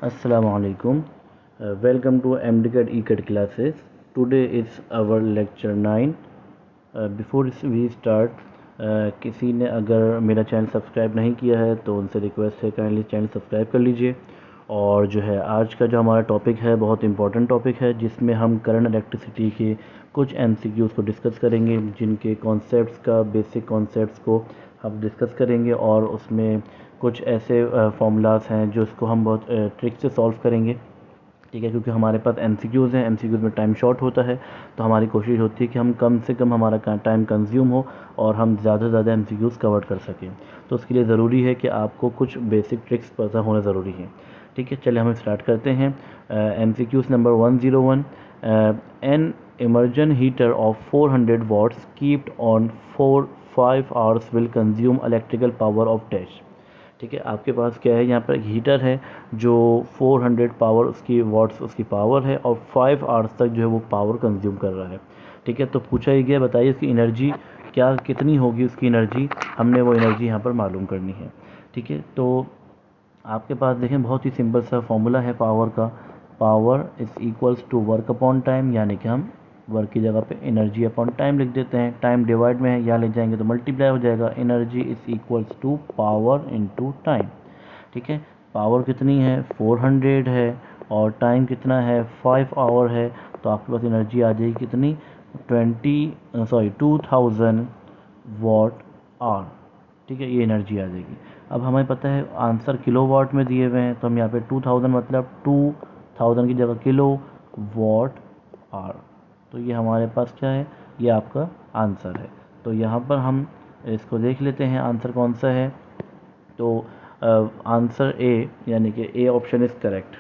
Assalamu alaikum. Welcome to MDCAT ECAT classes. Today is our lecture 9. Before we start, किसी ने अगर मेरा channel subscribe नहीं किया है तो उनसे रिक्वेस्ट है काइंडली चैनल सब्सक्राइब कर लीजिए। और जो है आज का जो हमारा टॉपिक है बहुत इंपॉर्टेंट टॉपिक है, जिसमें हम करंट इलेक्ट्रिसिटी के कुछ MCQs को डिस्कस करेंगे, जिनके कॉन्सेप्ट्स का बेसिक कॉन्सेप्ट्स को हम डिस्कस करेंगे और उसमें कुछ ऐसे फॉर्मूलाज हैं जो इसको हम बहुत ट्रिक से सॉल्व करेंगे। ठीक है, क्योंकि हमारे पास MCQs हैं, MCQs में टाइम शॉर्ट होता है, तो हमारी कोशिश होती है कि हम कम से कम हमारा टाइम कंज्यूम हो और हम ज़्यादा से ज़्यादा MCQs कवर कर सकें। तो उसके लिए ज़रूरी है कि आपको कुछ बेसिक ट्रिक्स पता होना ज़रूरी है। ठीक है, चलिए हम स्टार्ट करते हैं। MCQs number 101। An immersion heater of 400 watts kept on 5 hours will consume electrical power of dash. ठीक है, आपके पास क्या है, यहाँ पर एक हीटर है जो 400 पावर उसकी वाट्स उसकी पावर है और 5 आवर्स तक जो है वो पावर कंज्यूम कर रहा है। ठीक है, तो पूछा ही गया बताइए उसकी एनर्जी क्या कितनी होगी, उसकी एनर्जी हमने वो एनर्जी यहाँ पर मालूम करनी है। ठीक है, तो आपके पास देखें बहुत ही सिंपल सा फॉर्मूला है पावर का। Power is equals to work upon time, यानी कि हम वर्क की जगह पे एनर्जी अपॉन टाइम लिख देते हैं। टाइम डिवाइड में है, यहाँ ले जाएंगे तो मल्टीप्लाई हो जाएगा। Energy is equals to power into time. ठीक है, पावर कितनी है 400 है और टाइम कितना है 5 आवर है, तो आपके पास एनर्जी आ जाएगी कितनी 2000 वाट आवर। ठीक है, ये एनर्जी आ जाएगी। अब हमें पता है आंसर किलोवाट में दिए हुए हैं, तो हम यहाँ पे 2000 मतलब 2000 की जगह किलो वाट आवर, तो ये हमारे पास क्या है, ये आपका आंसर है। तो यहाँ पर हम इसको देख लेते हैं आंसर कौन सा है। तो आंसर ए यानी कि A option is correct.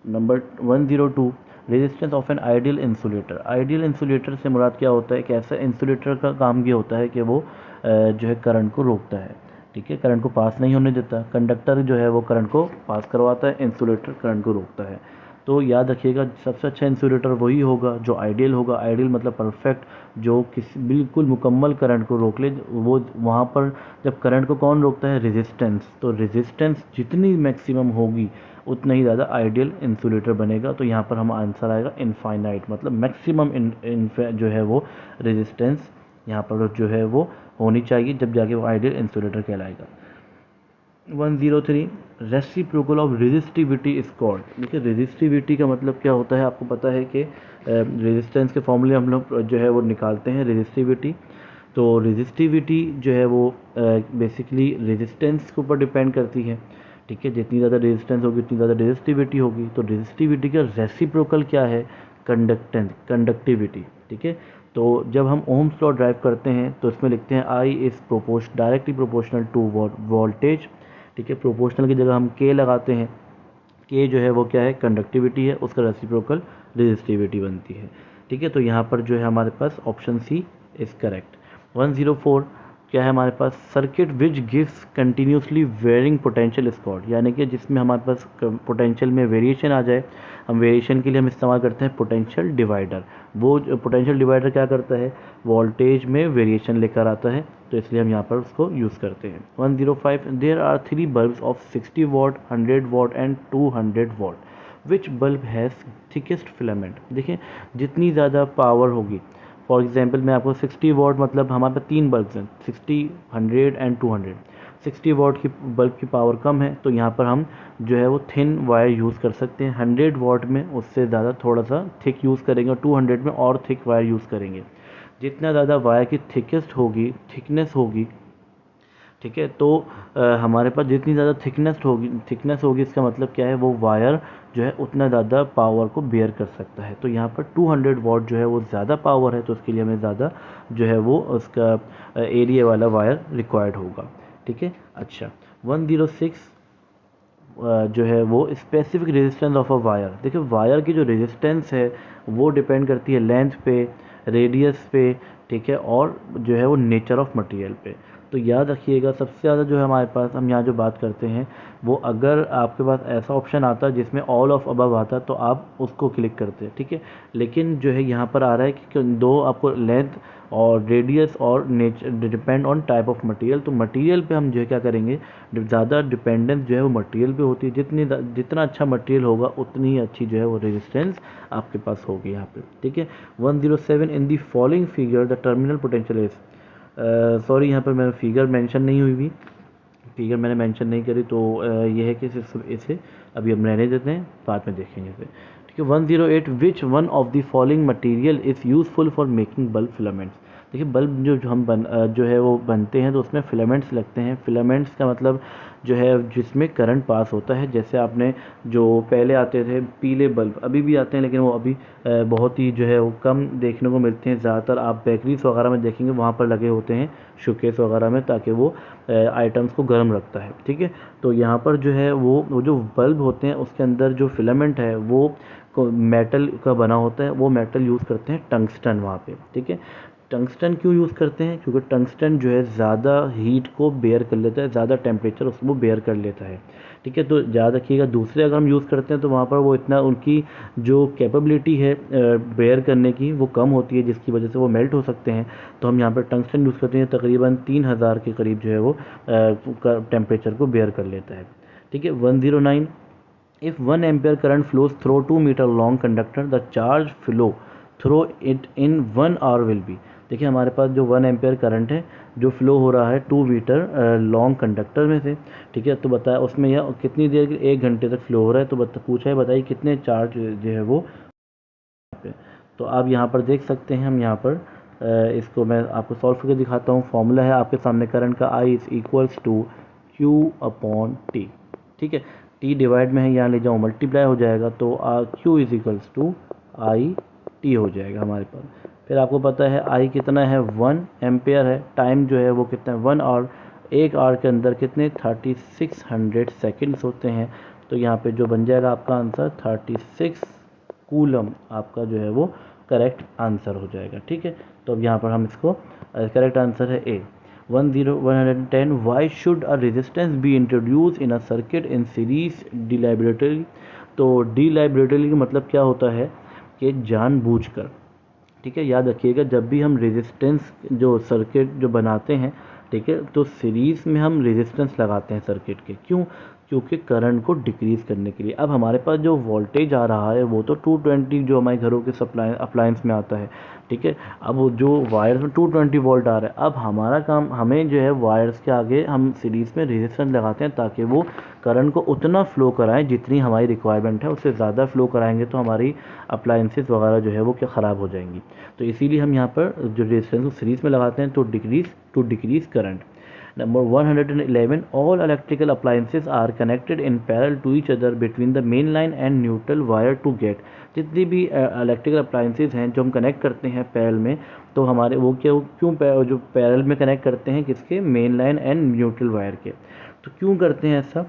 Number 102। Resistance of an ideal insulator. Ideal insulator से मुराद क्या होता है, एक ऐसा इंसुलेटर का काम ये होता है कि वो जो है करंट को रोकता है। ठीक है, करंट को पास नहीं होने देता। कंडक्टर जो है वो करंट को पास करवाता है, इंसुलेटर करंट को रोकता है। तो याद रखिएगा सबसे अच्छा इंसुलेटर वही होगा जो आइडियल होगा। आइडियल मतलब परफेक्ट, जो किसी बिल्कुल मुकम्मल करंट को रोक ले। वो वहाँ पर जब करंट को कौन रोकता है, रेजिस्टेंस। तो रेजिस्टेंस जितनी मैक्सिमम होगी उतना ही ज़्यादा आइडियल इंसुलेटर बनेगा। तो यहाँ पर हम आंसर आएगा इनफाइनाइट, मतलब मैक्सिमम जो है वो रेजिस्टेंस यहाँ पर जो है वो होनी चाहिए, जब जाके वो आइडियल इंसुलेटर कहलाएगा। 103। Reciprocal of resistivity is called. देखिए रेजिस्टिविटी का मतलब क्या होता है, आपको पता है कि रेजिस्टेंस के फॉर्मूले हम लोग जो है वो निकालते हैं रेजिस्टिविटी। तो रेजिस्टिविटी जो है वो बेसिकली रेजिस्टेंस के ऊपर डिपेंड करती है। ठीक है, जितनी ज़्यादा रेजिस्टेंस होगी उतनी ज़्यादा रेजिस्टिविटी होगी। तो रेजिस्टिविटी का रेसिप्रोकल क्या है, कंडक्टिविटी। ठीक है, तो जब हम ओम्स लॉ ड्राइव करते हैं तो इसमें लिखते हैं I is directly proportional to voltage. ठीक है, प्रोपोर्शनल की जगह हम के लगाते हैं। के जो है वो क्या है, कंडक्टिविटी है, उसका रेसिप्रोकल रेजिस्टिविटी बनती है। ठीक है, तो यहाँ पर जो है हमारे पास ऑप्शन सी इज़ करेक्ट। 104 क्या है हमारे पास, circuit which gives continuously varying potential scot, यानी कि जिसमें हमारे पास पोटेंशियल में वेरिएशन आ जाए। हम वेरिएशन के लिए हम इस्तेमाल करते हैं पोटेंशियल डिवाइडर। वो पोटेंशियल डिवाइडर क्या करता है, वोल्टेज में वेरिएशन लेकर आता है, तो इसलिए हम यहाँ पर उसको यूज़ करते हैं। 105। There are 3 bulbs of 60 watt 100 watt and 200 watt. Which bulb has thickest filament. देखिए जितनी ज़्यादा पावर होगी, फॉर एग्जांपल मैं आपको 60 वाट मतलब हमारे पास 3 बल्ब हैं, 60 100 एंड 200। 60 वाट की बल्ब की पावर कम है तो यहाँ पर हम जो है वो थिन वायर यूज़ कर सकते हैं। 100 वाट में उससे ज़्यादा थोड़ा सा थिक यूज़ करेंगे और 200 में और थिक वायर यूज़ करेंगे। जितना ज़्यादा वायर की थिकेस्ट होगी, थिकनेस होगी, ठीक है, तो हमारे पास जितनी ज़्यादा थिकनेस होगी इसका मतलब क्या है, वो वायर जो है उतना ज़्यादा पावर को बेयर कर सकता है। तो यहाँ पर 200 वाट जो है वो ज़्यादा पावर है, तो उसके लिए हमें ज़्यादा जो है वो उसका एरिया वाला वायर रिक्वायर्ड होगा। ठीक है, अच्छा 106 जो है वो specific resistance of a wire. देखिए वायर की जो रेजिस्टेंस है वो डिपेंड करती है लेंथ पे, रेडियस पे, ठीक है, और जो है वो नेचर ऑफ मटेरियल पे। तो याद रखिएगा सबसे ज़्यादा जो है हमारे पास, हम यहाँ जो बात करते हैं वो, अगर आपके पास ऐसा ऑप्शन आता जिसमें ऑल ऑफ अबव आता तो आप उसको क्लिक करते हैं, ठीक है। लेकिन जो है यहाँ पर आ रहा है कि दो आपको लेंथ और रेडियस और nature depend on type of material, तो मटेरियल पे हम जो है क्या करेंगे, ज़्यादा डिपेंडेंस जो है वो मटेरियल पे होती है, जितना अच्छा मटेरियल होगा उतनी ही अच्छी जो है वो रेजिस्टेंस आपके पास होगी यहाँ पे, ठीक है। 107 in the following figure the terminal potential is, sorry यहाँ पर मेरा फिगर मेंशन नहीं हुई भी, फिगर मैंने मेंशन नहीं करी, तो ये है कि इसे अभी हम रहने देते हैं, बाद में देखेंगे इसे, ठीक है। 108 which one of the following material is useful for making bulb filaments. देखिए बल्ब जो हम जो है वो बनते हैं तो उसमें फिलामेंट्स लगते हैं। फिलामेंट्स का मतलब जो है जिसमें करंट पास होता है, जैसे आपने जो पहले आते थे पीले बल्ब, अभी भी आते हैं लेकिन वो अभी बहुत ही जो है वो कम देखने को मिलते हैं। ज़्यादातर आप बेकरीज वगैरह में देखेंगे वहाँ पर लगे होते हैं शोकेस वगैरह में, ताकि वो आइटम्स को गर्म रखता है, ठीक है। तो यहाँ पर जो है वो जो बल्ब होते हैं उसके अंदर जो फिलामेंट है वो मेटल का बना होता है, वो मेटल यूज़ करते हैं टंगस्टन वहाँ पे, ठीक है। टंगस्टन क्यों यूज़ करते हैं, क्योंकि टंगस्टन जो है ज़्यादा हीट को बेयर कर लेता है, ज़्यादा टेम्परेचर उसको बेयर कर लेता है, ठीक है। तो याद रखिएगा दूसरे अगर हम यूज़ करते हैं तो वहाँ पर वो इतना, उनकी जो कैपेबिलिटी है बेयर करने की वो कम होती है, जिसकी वजह से वो मेल्ट हो सकते हैं। तो हम यहाँ पर टंगस्टन यूज़ करते हैं, तकरीबन 3000 के करीब जो है वो टेम्परेचर को बेयर कर लेता है, ठीक है। 109 if 1 ampere current flows through 2 meter long conductor the charge flow through it in 1 hour will be। देखिए हमारे पास जो 1 एम्पेयर करंट है जो फ्लो हो रहा है 2 मीटर लॉन्ग कंडक्टर में से, ठीक है। तो बताया उसमें यह कितनी देर, 1 घंटे तक फ्लो हो रहा है, तो पूछा है बताइए कितने चार्ज जो है वो पे। तो आप यहाँ पर देख सकते हैं, हम यहाँ पर इसको मैं आपको सॉल्व करके दिखाता हूँ। फॉर्मूला है आपके सामने, करंट का I is equals to Q/T, ठीक है। T डिवाइड में है, यहाँ ले जाऊँ मल्टीप्लाई हो जाएगा, तो Q is equals to IT हो जाएगा हमारे पास। फिर आपको पता है I कितना है, 1 एम्पेयर है, टाइम जो है वो कितना है 1 आवर, 1 आवर के अंदर कितने 3600 सेकेंड्स होते हैं। तो यहाँ पे जो बन जाएगा आपका आंसर 36 कूलम आपका जो है वो करेक्ट आंसर हो जाएगा, ठीक है। तो अब यहाँ पर हम इसको करेक्ट आंसर है A। 110 why should a resistance be introduce in a circuit in series deliberately. तो डिलाइब्रेटरी का मतलब क्या होता है कि जानबूझकर, ठीक है। याद रखिएगा जब भी हम रेजिस्टेंस जो सर्किट जो बनाते हैं, ठीक है, तो सीरीज़ में हम रेजिस्टेंस लगाते हैं सर्किट के, क्यों, क्योंकि करंट को डिक्रीज़ करने के लिए। अब हमारे पास जो वोल्टेज आ रहा है वो तो 220 जो हमारे घरों के सप्लाई अप्लायंस में आता है, ठीक है। अब वो जो वायर्स में 220 वोल्ट आ रहा है, अब हमारा काम, हमें जो है वायर्स के आगे हम सीरीज़ में रेजिस्टेंस लगाते हैं ताकि वो करंट को उतना फ्लो कराएं जितनी हमारी रिक्वायरमेंट है। उससे ज़्यादा फ्लो कराएंगे तो हमारी अप्लायंसेस वगैरह जो है वो क्या ख़राब हो जाएंगी। तो इसीलिए हम यहाँ पर जो रेजिस्टेंस को सीरीज़ में लगाते हैं to decrease current. Number 111 all electrical appliances are connected in parallel to each other between the main line and neutral wire to get। जितनी भी इलेक्ट्रिकल अप्लाइंसेस हैं जो हम कनेक्ट करते हैं पैरेलल में, तो हमारे वो क्यों जो पैरेलल में कनेक्ट करते हैं किसके, main line and neutral wire के। तो क्यों करते हैं ऐसा,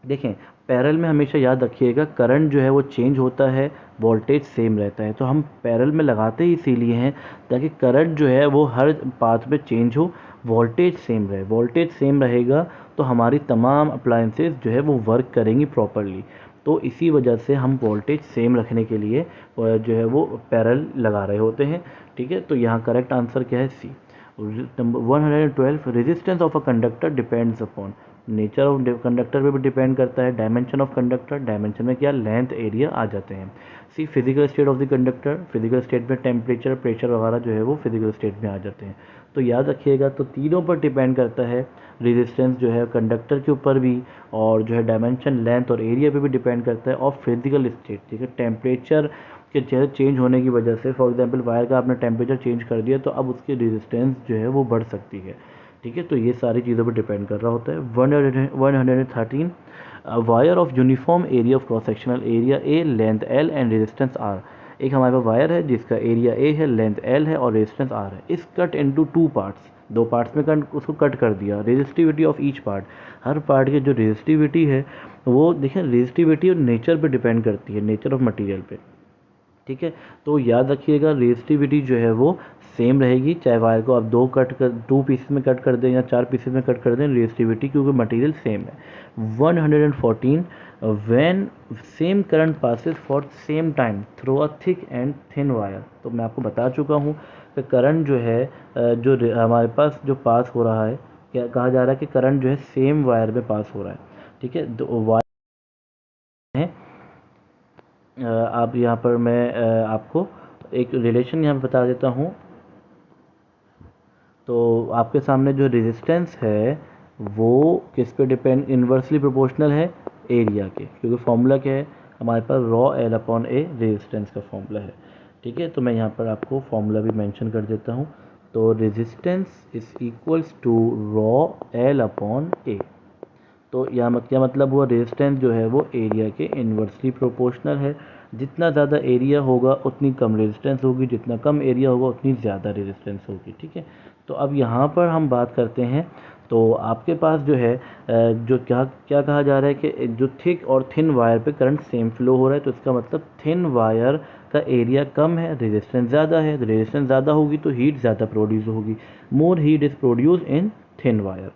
देखें पैरेलल में हमेशा याद रखिएगा करंट जो है वो चेंज होता है, वोल्टेज सेम रहता है। तो हम पैरेलल में लगाते ही इसीलिए हैं ताकि करंट जो है वो हर पाथ में चेंज हो, वोल्टेज सेम रहे। वोल्टेज सेम रहेगा तो हमारी तमाम अप्लायंसेस जो है वो वर्क करेंगी प्रॉपरली। तो इसी वजह से हम वोल्टेज सेम रखने के लिए जो है वो पैरेलल लगा रहे होते हैं, ठीक है। तो यहाँ करेक्ट आंसर क्या है, C। Number 112 resistance of a conductor depends upon, nature of conductor पे भी डिपेंड करता है, डायमेंशन ऑफ कंडक्टर, डायमेंशन में क्या, लेंथ, एरिया आ जाते हैं। C physical state of the conductor, physical state में टेम्परेचर, प्रेशर वगैरह जो है वो फिजिकल स्टेट में आ जाते हैं। तो याद रखिएगा तो तीनों पर डिपेंड करता है, रेजिस्टेंस जो है कंडक्टर के ऊपर भी, और जो है डायमेंशन, लेंथ और एरिया पे भी डिपेंड करता है, और फिजिकल स्टेट, ठीक है, टेम्परेचर के चेंज होने की वजह से, फॉर एग्जांपल वायर का आपने टेम्परेचर चेंज कर दिया तो अब उसकी रेजिस्टेंस जो है वो बढ़ सकती है, ठीक है। तो ये सारी चीज़ों पर डिपेंड कर रहा होता है। 113 wire of uniform area of cross sectional area A, length L and resistance R। एक हमारे पास वायर है जिसका एरिया A है, लेंथ L है और रेजिस्टेंस R है। इस कट इनटू 2 पार्ट्स, 2 पार्ट्स में उसको कट कर दिया। Resistivity of each part, her part की जो रेजिस्टिविटी है वो देखिए, रेजिस्टिविटी और नेचर पे डिपेंड करती है, नेचर ऑफ मटेरियल पे। ठीक है। तो याद रखिएगा रेजिस्टिविटी जो है वो सेम रहेगी, चाहे वायर को आप टू पीसेस में कट कर दें या 4 पीसेस में कट कर दें, रेजिस्टिविटी क्योंकि मटेरियल सेम है। 114 when same current passes for same time through a thick and thin wire. तो मैं आपको बता चुका हूँ कि करंट जो है हमारे पास जो पास हो रहा है, क्या कहा जा रहा है कि करंट जो है सेम वायर में पास हो रहा है, ठीक है। दो वायर हैं, आप यहाँ पर मैं आपको एक रिलेशन यहाँ बता देता हूँ। तो आपके सामने जो रेजिस्टेंस है वो किस पे डिपेंड, इन्वर्सली प्रोपोर्शनल है एरिया के, क्योंकि फॉर्मूला क्या है हमारे पास रॉ एल अपॉन ए रेजिस्टेंस का फॉर्मूला है, ठीक है। तो मैं यहाँ पर आपको फॉर्मूला भी मेंशन कर देता हूँ। तो resistance is equals to rho L upon A. तो यहाँ क्या मतलब हुआ, रेजिस्टेंस जो है वो एरिया के इन्वर्सली प्रोपोर्शनल है। जितना ज़्यादा एरिया होगा उतनी कम रेजिस्टेंस होगी, जितना कम एरिया होगा उतनी ज़्यादा रेजिस्टेंस होगी, ठीक है। तो अब यहाँ पर हम बात करते हैं। तो आपके पास जो है जो क्या क्या कहा जा रहा है कि जो थिक और थिन वायर पे करंट सेम फ्लो हो रहा है, तो इसका मतलब थिन वायर का एरिया कम है, रेजिस्टेंस ज़्यादा है। रेजिस्टेंस ज़्यादा होगी तो हीट ज़्यादा प्रोड्यूस होगी, more heat is produce in thin wire.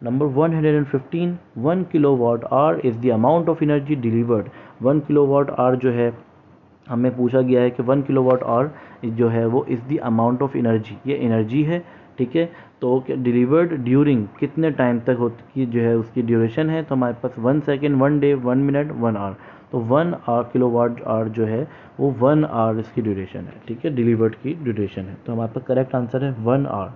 Number 115, 1 kilowatt hour is the amount of energy delivered। 1 kilowatt hour जो है हमें पूछा गया है कि 1 किलोवाट आवर जो है वो is the amount of energy, ये एनर्जी है, ठीक है। तो डिलीवर्ड ड्यूरिंग कितने टाइम तक होती जो है उसकी ड्यूरेशन है, तो हमारे पास 1 सेकेंड, 1 डे, 1 मिनट, 1 आवर। तो 1 आवर किलोवाट आवर जो है वो 1 आवर इसकी ड्यूरेशन है, ठीक है, डिलीवर्ड की ड्यूरेशन है। तो हमारे पास करेक्ट आंसर है 1 आवर।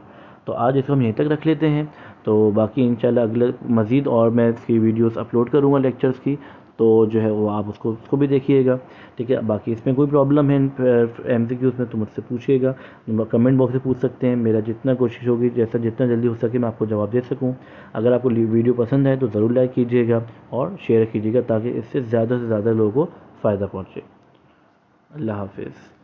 तो आज इसको हम यहीं तक रख लेते हैं। तो बाकी इंशाल्लाह अगले मज़ीद और मैं इसकी वीडियोस अपलोड करूँगा लेक्चर्स की, तो जो है वो आप उसको भी देखिएगा, ठीक है। बाकी इसमें कोई प्रॉब्लम है MCQs में तो मुझसे पूछिएगा, कमेंट बॉक्स से पूछ सकते हैं। मेरा जितना कोशिश होगी जितना जल्दी हो सके मैं आपको जवाब दे सकूं। अगर आपको वीडियो पसंद है तो ज़रूर लाइक कीजिएगा और शेयर कीजिएगा ताकि इससे ज़्यादा से ज़्यादा लोगों को फ़ायदा पहुँचे। अल्लाह हाफिज़।